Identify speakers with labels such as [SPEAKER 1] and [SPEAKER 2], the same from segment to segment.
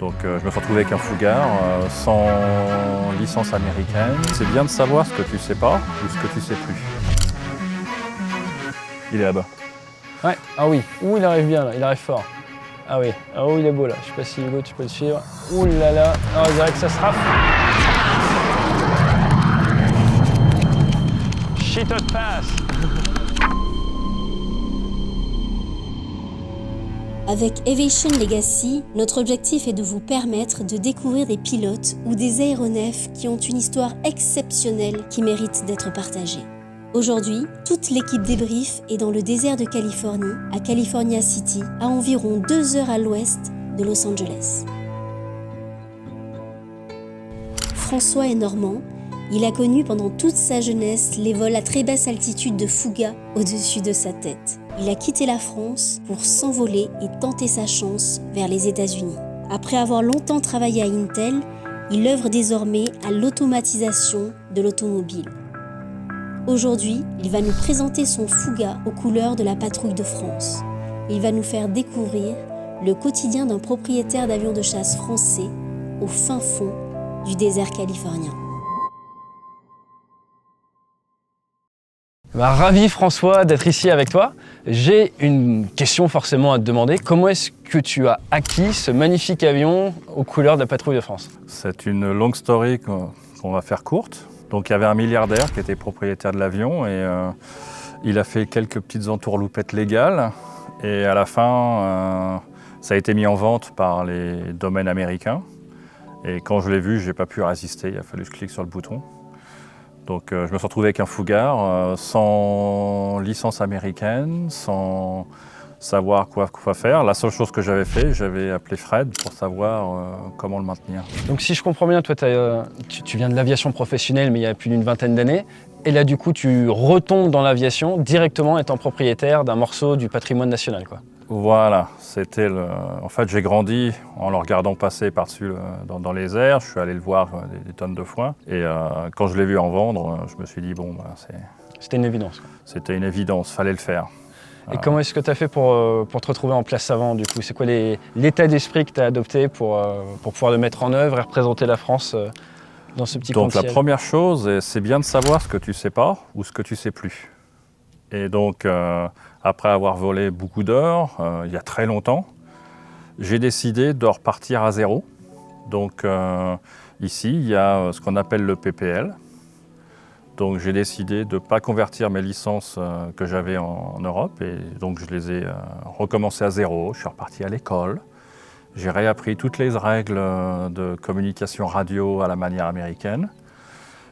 [SPEAKER 1] Donc je me suis retrouvé avec un Fougar sans licence américaine. C'est bien de savoir ce que tu sais pas ou ce que tu sais plus. Il est là-bas.
[SPEAKER 2] Ouais, ah oui, ouh, il arrive bien là, il arrive fort. Ah oui, ah oh, il est beau là, je sais pas si Hugo tu peux le suivre. Ouh là là, non, on dirait que ça se rafle. Shit out pass.
[SPEAKER 3] Avec Aviation Legacy, notre objectif est de vous permettre de découvrir des pilotes ou des aéronefs qui ont une histoire exceptionnelle qui mérite d'être partagée. Aujourd'hui, toute l'équipe débrief est dans le désert de Californie, à California City, à environ 2 heures à l'ouest de Los Angeles. François est normand. Il a connu pendant toute sa jeunesse les vols à très basse altitude de Fouga au-dessus de sa tête. Il a quitté la France pour s'envoler et tenter sa chance vers les États-Unis. Après avoir longtemps travaillé à Intel, il œuvre désormais à l'automatisation de l'automobile. Aujourd'hui, il va nous présenter son Fouga aux couleurs de la patrouille de France. Il va nous faire découvrir le quotidien d'un propriétaire d'avion de chasse français au fin fond du désert californien.
[SPEAKER 2] Ravi François d'être ici avec toi. J'ai une question forcément à te demander. Comment est-ce que tu as acquis ce magnifique avion aux couleurs de la patrouille de France?
[SPEAKER 1] C'est une longue story qu'on va faire courte. Donc il y avait un milliardaire qui était propriétaire de l'avion et il a fait quelques petites entourloupettes légales. Et à la fin, ça a été mis en vente par les domaines américains. Et quand je l'ai vu, je n'ai pas pu résister, il a fallu que je clique sur le bouton. Donc je me suis retrouvé avec un Fougar sans licence américaine, sans savoir quoi faire. La seule chose que j'avais fait, j'avais appelé Fred pour savoir comment le maintenir.
[SPEAKER 2] Donc si je comprends bien, toi tu viens de l'aviation professionnelle mais il y a plus d'une vingtaine d'années. Et là du coup tu retombes dans l'aviation directement étant propriétaire d'un morceau du patrimoine national, quoi.
[SPEAKER 1] Voilà, c'était en fait j'ai grandi en le regardant passer par-dessus dans les airs. Je suis allé le voir des tonnes de fois. Et quand je l'ai vu en vendre, je me suis dit bon,
[SPEAKER 2] C'était une évidence, quoi.
[SPEAKER 1] C'était une évidence, fallait le faire.
[SPEAKER 2] Et comment est-ce que tu as fait pour te retrouver en place avant, du coup? C'est quoi l'état d'esprit que tu as adopté pour pouvoir le mettre en œuvre et représenter la France dans ce petit coin de ciel?
[SPEAKER 1] Donc la première chose, c'est bien de savoir ce que tu sais pas ou ce que tu sais plus. Et donc, après avoir volé beaucoup d'heures, il y a très longtemps, j'ai décidé de repartir à zéro. Donc ici, il y a ce qu'on appelle le PPL. Donc j'ai décidé de ne pas convertir mes licences que j'avais en Europe. Et donc je les ai recommencées à zéro. Je suis reparti à l'école. J'ai réappris toutes les règles de communication radio à la manière américaine.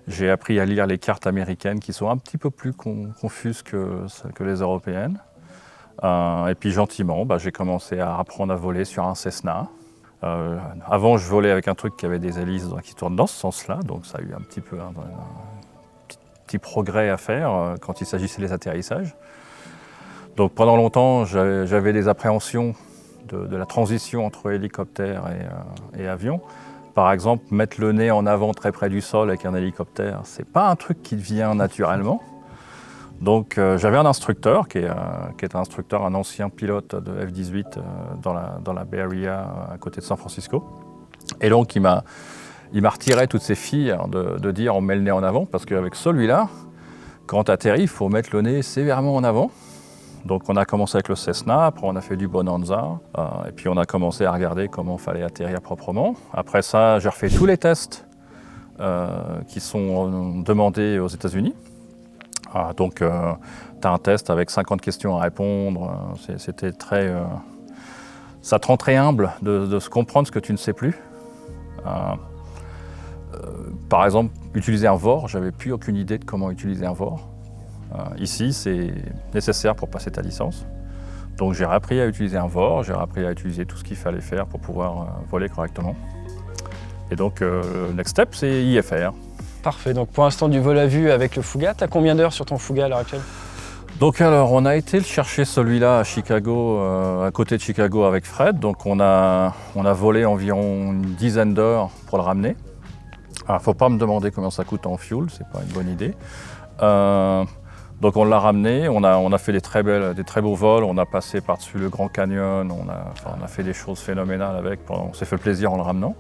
[SPEAKER 1] J'ai appris à lire les cartes américaines qui sont un petit peu plus confuses que les européennes. Et puis gentiment, j'ai commencé à apprendre à voler sur un Cessna. Avant, je volais avec un truc qui avait des hélices qui tournent dans ce sens-là, donc ça a eu un petit peu un petit progrès à faire quand il s'agissait des atterrissages. Donc pendant longtemps, j'avais des appréhensions de la transition entre hélicoptère et avion. Par exemple, mettre le nez en avant très près du sol avec un hélicoptère, c'est pas un truc qui vient naturellement. Donc j'avais un instructeur qui est un instructeur, un ancien pilote de F-18 dans la Bay Area à côté de San Francisco. Et donc il m'a retiré toutes ces filles de dire on met le nez en avant, parce qu'avec celui-là, quand tu atterris, il faut mettre le nez sévèrement en avant. Donc on a commencé avec le Cessna, après on a fait du Bonanza, et puis on a commencé à regarder comment il fallait atterrir proprement. Après ça, j'ai refait tous les tests qui sont demandés aux États-Unis. Donc tu as un test avec 50 questions à répondre, c'était très... ça te rend très humble de se comprendre ce que tu ne sais plus. Par exemple, utiliser un VOR, j'avais plus aucune idée de comment utiliser un VOR. Ici, c'est nécessaire pour passer ta licence. Donc j'ai appris à utiliser un VOR, j'ai appris à utiliser tout ce qu'il fallait faire pour pouvoir voler correctement. Et donc le next step, c'est IFR.
[SPEAKER 2] Parfait, donc pour l'instant du vol à vue avec le Fouga, tu as combien d'heures sur ton Fouga à l'heure actuelle?
[SPEAKER 1] Donc alors, on a été le chercher celui-là à Chicago, à côté de Chicago avec Fred. Donc on a volé environ une dizaine d'heures pour le ramener. Alors, faut pas me demander combien ça coûte en fuel, c'est pas une bonne idée. Donc on l'a ramené, on a fait des très beaux vols, on a passé par-dessus le Grand Canyon, on a fait des choses phénoménales avec, on s'est fait plaisir en le ramenant.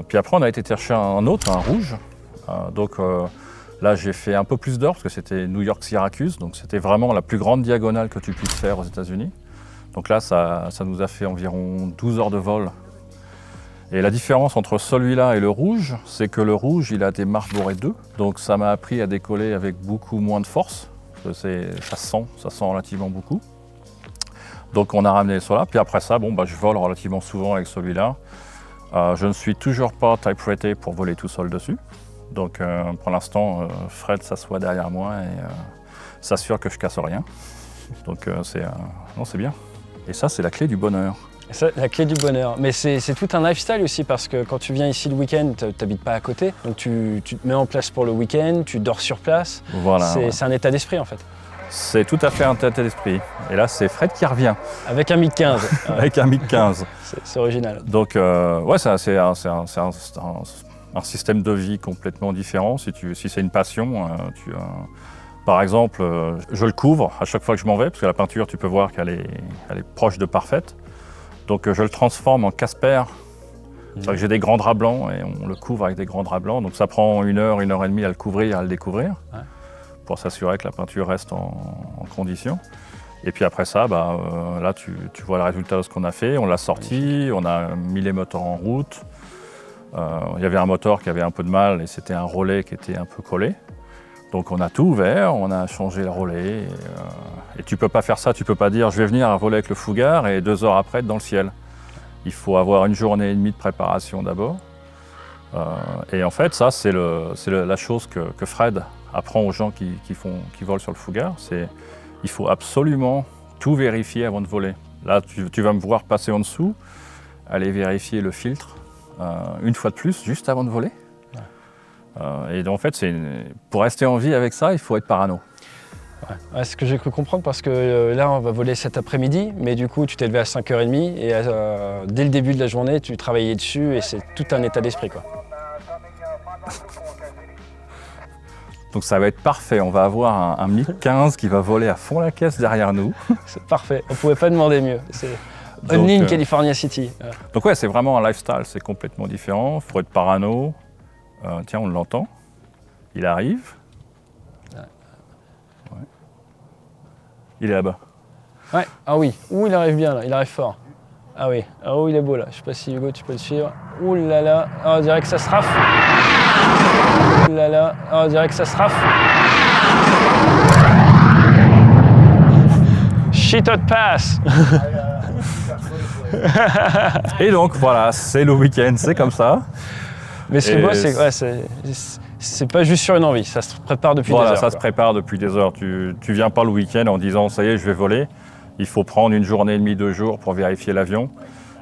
[SPEAKER 1] Puis après on a été chercher un autre, un rouge. Là j'ai fait un peu plus d'heures parce que c'était New York-Syracuse, donc c'était vraiment la plus grande diagonale que tu puisses faire aux États-Unis. Donc là ça nous a fait environ 12 heures de vol. Et la différence entre celui-là et le rouge, c'est que le rouge, il a des Mark-Boré 2. Donc ça m'a appris à décoller avec beaucoup moins de force. Ça sent relativement beaucoup. Donc on a ramené celui-là. Puis après ça, je vole relativement souvent avec celui-là. Je ne suis toujours pas type rated pour voler tout seul dessus. Donc pour l'instant, Fred s'assoit derrière moi et s'assure que je casse rien. Donc c'est bien. Et ça, c'est la clé du bonheur.
[SPEAKER 2] Ça, la clé du bonheur. Mais c'est tout un lifestyle aussi parce que quand tu viens ici le week-end, tu n'habites pas à côté. Donc tu te mets en place pour le week-end, tu dors sur place.
[SPEAKER 1] Voilà,
[SPEAKER 2] c'est un état d'esprit en fait.
[SPEAKER 1] C'est tout à fait un état d'esprit. Et là, c'est Fred qui revient.
[SPEAKER 2] Avec un MiG-15.
[SPEAKER 1] Avec un MiG-15.
[SPEAKER 2] C'est original.
[SPEAKER 1] Donc c'est un système de vie complètement différent. Si c'est une passion, par exemple, je le couvre à chaque fois que je m'en vais, parce que la peinture, tu peux voir qu'elle est proche de parfaite. Donc je le transforme en Casper. C'est-à-dire que j'ai des grands draps blancs et on le couvre avec des grands draps blancs. Donc ça prend 1 heure, 1 heure et demie à le couvrir, à le découvrir, pour s'assurer que la peinture reste en condition. Et puis après ça, là tu vois le résultat de ce qu'on a fait. On l'a sorti, on a mis les moteurs en route. Il y avait un moteur qui avait un peu de mal et c'était un relais qui était un peu collé. Donc on a tout ouvert, on a changé le relais. Et tu peux pas faire ça, tu peux pas dire je vais venir voler avec le Fougar et 2 heures après être dans le ciel. Il faut avoir 1 journée et demie de préparation d'abord. Et en fait, ça c'est la chose que Fred apprend aux gens qui volent sur le Fougar. Il faut absolument tout vérifier avant de voler. Là, tu vas me voir passer en dessous, aller vérifier le filtre une fois de plus, juste avant de voler. Et donc, en fait, pour rester en vie avec ça, il faut être parano.
[SPEAKER 2] Ouais, c'est ce que j'ai cru comprendre parce que là, on va voler cet après-midi, mais du coup, tu t'es levé à 5h30 et dès le début de la journée, tu travaillais dessus et c'est tout un état d'esprit, quoi.
[SPEAKER 1] Donc ça va être parfait, on va avoir un MiG-15 qui va voler à fond la caisse derrière nous.
[SPEAKER 2] C'est parfait, on ne pouvait pas demander mieux. C'est Only in California City.
[SPEAKER 1] Donc ouais, c'est vraiment un lifestyle, c'est complètement différent, il faut être parano. Tiens, on l'entend. Il arrive. Ouais. Il est là-bas.
[SPEAKER 2] Ouais, ah oui. Ouh, il arrive bien là, il arrive fort. Ah oui, ah oh, il est beau là. Je sais pas si Hugo, tu peux le suivre. Ouh là là, on dirait que ça se rafle. Ouh là là, on dirait que ça se rafle. Shit hot pass.
[SPEAKER 1] Et donc voilà, c'est le week-end, c'est comme ça.
[SPEAKER 2] Mais ce qui est beau, c'est pas juste sur une envie, ça se prépare depuis des heures.
[SPEAKER 1] Ça se prépare depuis des heures. Tu viens pas le week-end en disant ça y est, je vais voler. Il faut prendre 1 journée et demie, 2 jours pour vérifier l'avion.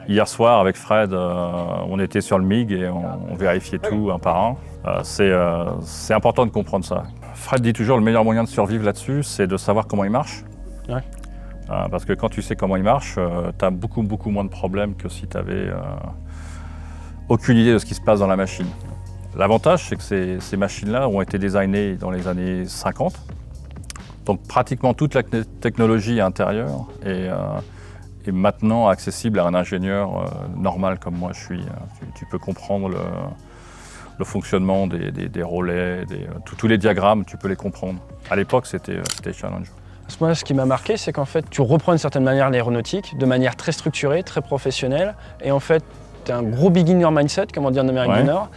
[SPEAKER 1] Hier soir, avec Fred, on était sur le MiG et on vérifiait tout un par un. C'est important de comprendre ça. Fred dit toujours le meilleur moyen de survivre là-dessus, c'est de savoir comment il marche. Ouais. Parce que quand tu sais comment il marche, tu as beaucoup moins de problèmes que si tu avais aucune idée de ce qui se passe dans la machine. L'avantage, c'est que ces machines-là ont été designées dans les années 50. Donc pratiquement toute la technologie intérieure est maintenant accessible à un ingénieur normal comme moi je suis. Tu peux comprendre le fonctionnement des relais, tous les diagrammes, tu peux les comprendre. À l'époque, c'était challenge.
[SPEAKER 2] Moi, ce qui m'a marqué, c'est qu'en fait, tu reprends d'une certaine manière l'aéronautique, de manière très structurée, très professionnelle, et en fait, tu as un gros beginner mindset, comme on dit en Amérique du Nord,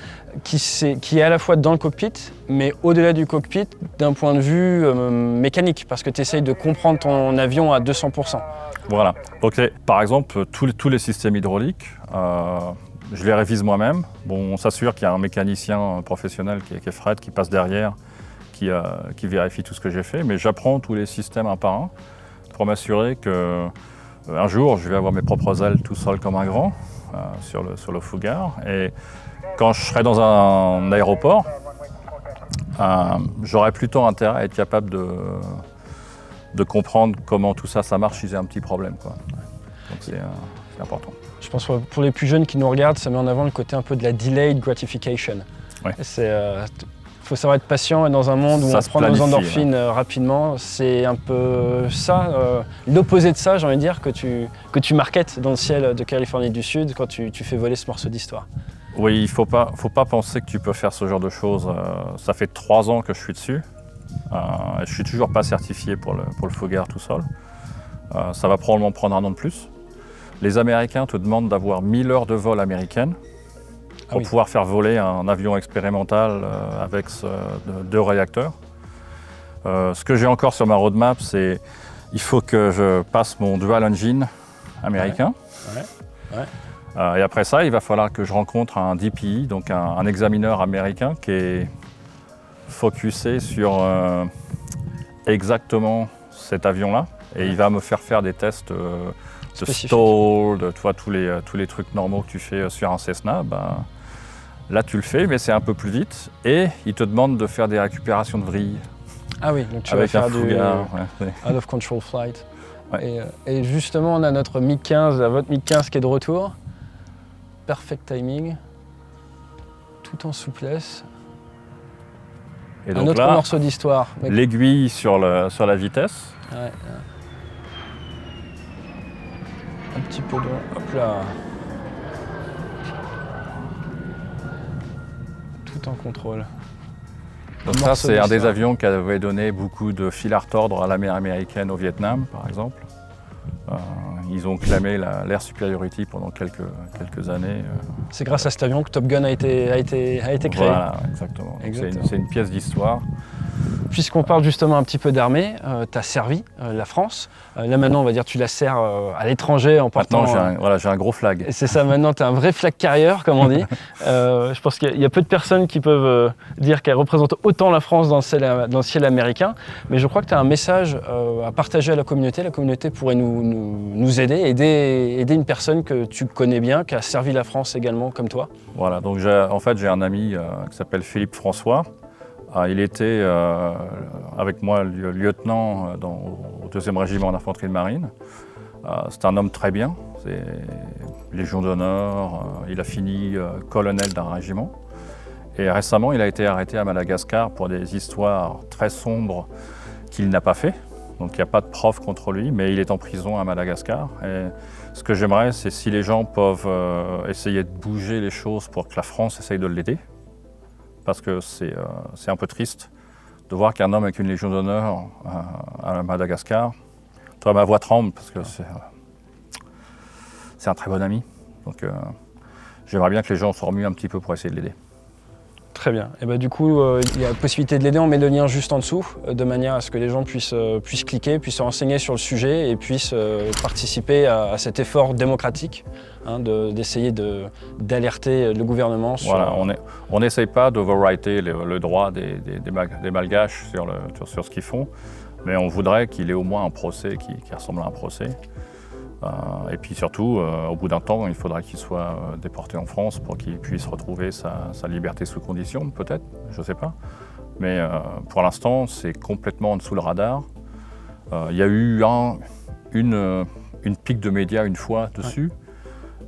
[SPEAKER 2] qui est à la fois dans le cockpit, mais au-delà du cockpit, d'un point de vue mécanique, parce que tu essayes de comprendre ton avion à 200%.
[SPEAKER 1] Voilà. Donc, par exemple, tous les systèmes hydrauliques, je les révise moi-même. Bon, on s'assure qu'il y a un mécanicien professionnel qui est Fred, qui passe derrière, qui vérifie tout ce que j'ai fait, mais j'apprends tous les systèmes un par un pour m'assurer qu'un jour, je vais avoir mes propres ailes tout seul comme un grand sur le Fougar. Et quand je serai dans un aéroport, j'aurai plutôt intérêt à être capable de comprendre comment tout ça marche si j'ai un petit problème, quoi. Donc c'est important.
[SPEAKER 2] Je pense que pour les plus jeunes qui nous regardent, ça met en avant le côté un peu de la delayed gratification.
[SPEAKER 1] Ouais.
[SPEAKER 2] faut savoir être patient et dans un monde où
[SPEAKER 1] Ça
[SPEAKER 2] on
[SPEAKER 1] se
[SPEAKER 2] prend nos
[SPEAKER 1] planifie,
[SPEAKER 2] endorphines rapidement, c'est un peu ça, l'opposé de ça, j'ai envie de dire, que tu marketes dans le ciel de Californie du Sud quand tu fais voler ce morceau d'histoire.
[SPEAKER 1] Oui, il ne faut pas penser que tu peux faire ce genre de choses. Ça fait 3 ans que je suis dessus. Je ne suis toujours pas certifié pour le Fougère tout seul. Ça va probablement prendre 1 an de plus. Les Américains te demandent d'avoir 1000 heures de vol américaines pour pouvoir faire voler un avion expérimental avec 2 réacteurs. Ce que j'ai encore sur ma roadmap, c'est il faut que je passe mon dual engine américain.
[SPEAKER 2] Ouais.
[SPEAKER 1] Et après ça, il va falloir que je rencontre un DPI, donc un examineur américain qui est focusé sur exactement cet avion-là. Et il va me faire des tests de stall, tous les trucs normaux que tu fais sur un Cessna. Là, tu le fais, mais c'est un peu plus vite. Et il te demande de faire des récupérations de vrille.
[SPEAKER 2] Ah oui, donc tu
[SPEAKER 1] avec
[SPEAKER 2] vas faire
[SPEAKER 1] un Fougère.
[SPEAKER 2] out of control flight.
[SPEAKER 1] Ouais.
[SPEAKER 2] Et justement, on a notre MiG-15, votre MiG-15 qui est de retour. Perfect timing, tout en souplesse.
[SPEAKER 1] Et
[SPEAKER 2] Un
[SPEAKER 1] donc
[SPEAKER 2] autre
[SPEAKER 1] là,
[SPEAKER 2] morceau d'histoire.
[SPEAKER 1] l'aiguille sur la vitesse.
[SPEAKER 2] Ouais. Un petit peu de... Hop là. Tout en contrôle.
[SPEAKER 1] Donc ça, c'est un des avions qui avait donné beaucoup de fil à retordre à la mer américaine au Vietnam, par exemple. Ils ont clamé l'air superiority pendant quelques années.
[SPEAKER 2] C'est grâce à cet avion que Top Gun a été créé.
[SPEAKER 1] Voilà, exactement. C'est une pièce d'histoire.
[SPEAKER 2] Puisqu'on parle justement un petit peu d'armée, tu as servi la France. Là maintenant, on va dire tu la sers à l'étranger en portant...
[SPEAKER 1] Maintenant, j'ai un gros flag.
[SPEAKER 2] C'est ça, maintenant tu as un vrai flag carrier, comme on dit. Je pense qu'il y a peu de personnes qui peuvent dire qu'elle représente autant la France dans le ciel américain. Mais je crois que tu as un message à partager à la communauté. La communauté pourrait nous aider une personne que tu connais bien, qui a servi la France également, comme toi.
[SPEAKER 1] Voilà, donc j'ai un ami qui s'appelle Philippe François. Il était avec moi lieutenant au 2e régiment d'infanterie de marine. C'est un homme très bien, c'est Légion d'honneur, il a fini colonel d'un régiment. Et récemment, il a été arrêté à Madagascar pour des histoires très sombres qu'il n'a pas fait. Donc il n'y a pas de preuve contre lui, mais il est en prison à Madagascar. Et ce que j'aimerais, c'est si les gens peuvent essayer de bouger les choses pour que la France essaye de l'aider. Parce que c'est un peu triste de voir qu'un homme avec une Légion d'honneur à Madagascar, toi, ma voix tremble parce que c'est un très bon ami. Donc j'aimerais bien que les gens se remuent un petit peu pour essayer de l'aider.
[SPEAKER 2] Très bien. Et du coup, il y a la possibilité de l'aider. On met le lien juste en dessous, de manière à ce que les gens puissent cliquer, puissent se renseigner sur le sujet et puissent participer à cet effort démocratique d'essayer d'alerter le gouvernement sur...
[SPEAKER 1] Voilà, on n'essaye pas d'overwriter le droit des Malgaches sur ce qu'ils font, mais on voudrait qu'il ait au moins un procès qui ressemble à un procès. Et puis surtout, au bout d'un temps, il faudra qu'il soit déporté en France pour qu'il puisse retrouver sa liberté sous condition, peut-être, je ne sais pas. Mais pour l'instant, c'est complètement en dessous le radar. Il y a eu une pique de médias une fois dessus,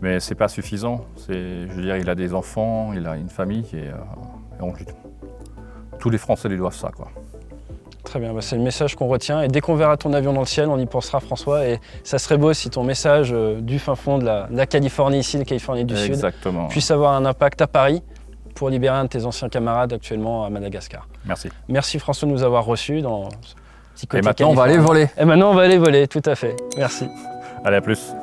[SPEAKER 1] mais ce n'est pas suffisant. Je veux dire, il a des enfants, il a une famille, et tous les Français lui doivent ça, quoi.
[SPEAKER 2] Très bien, c'est le message qu'on retient. Et dès qu'on verra ton avion dans le ciel, on y pensera, François. Et ça serait beau si ton message du fin fond de la Californie, ici, la Californie du Sud, puisse avoir un impact à Paris pour libérer un de tes anciens camarades actuellement à Madagascar.
[SPEAKER 1] Merci.
[SPEAKER 2] Merci François de nous avoir reçus dans ce petit côté.
[SPEAKER 1] Et maintenant, on va aller voler.
[SPEAKER 2] Et maintenant, on va aller voler, tout à fait. Merci.
[SPEAKER 1] Allez, à plus.